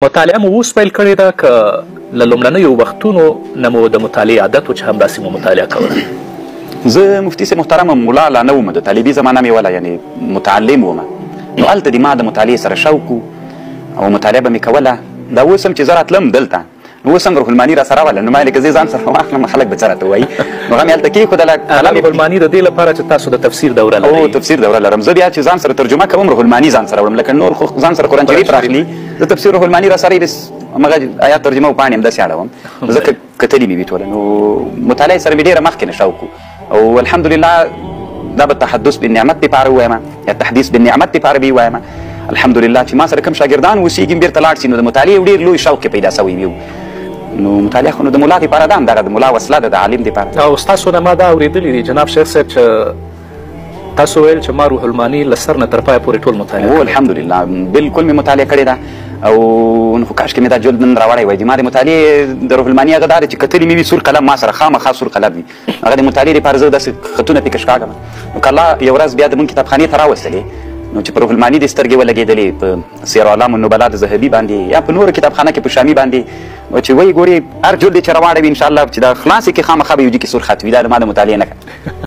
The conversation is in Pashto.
مطالعه مو اوس پیل کړې ده که له لومړنیو وختونو نه مو د مطالعې عادت و چې همداسې مو مطالعه کوله؟ زه مفتي صاحب محترم ملا لا نه وم، د طالبي زمانه مې وله، یعنې متعلم وم. نو هلته د ما د مطالعې سره شوق او مطالعه به مې کوله. دا اوس هم چې زه راتلم دلته نو اوس هم روح الماني را سره وله، نو ما ویل که زه ځان سره واخلم خلک به څه راته وایي، نو هغه مې هلته کېښودله. روح الماني د دې لپاره چې تاسو د تفسیر دوره لرئ؟ او تفسیر دوره لرم. زه بیا چې ځان سره ترجمه کوم روح الماني ځان سره وړم، لکه نور خو ځان سره قرآن شریف راخلي، زه تفسیر روح الماني را سره بس همغه آیات ترجمه او پاڼې همداسې اړوم. زه کتلي مې وي ټوله، نو مطالعې سره مې ډېره مخکې نه شوق او الحمدلله دا به تحدث بالنعمت دپاره ووایم یا تحدیث بالنعمت دپاره به ووایم. الحمدلله چې ما سره کوم شاګردان اوسېږي بیرته لاړ شي، نو د مطالعې ډېر لوی شوق یې پیدا سوی وي. نو مطالعه خو نو د ملا دپاره ده، همدغه د ملا وسله ده، د عالم دپاره. او ستاسو نه ما دا اورېدلي دي جناب شیخ صاحب چې تاسو ویل چې ما روح الماني له سر نه تر پایه پورې ټول مطالعه او الحمدلله بلکل مې مطالعه کړې ده. او خو کاشکې مې دا جلد نن راوړی وای. ما د مطالعې د روح الماني هغه دا دی چې کتلي مې وي سور قلم ما سره خامخا سور قلم وي، هغه د مطالعې دپاره زه داسې خطونه پکې کاږم. نو که الله یو ورځ بیا زموږ کتابخانې ته راوستلې، نو چې په روح الماني دې سترګې ولګېدلې په سیر اعلام النبلا د ذهبي باندې یا په نورو کتابخانه کې په شامي باندې، نو چې وایي ګورې هر جلد یې چې راواړوي انشاءالله چې دا خلاصې کې خامخا به یو جي کې سور خط وي. دا د ما د مطالعې نښه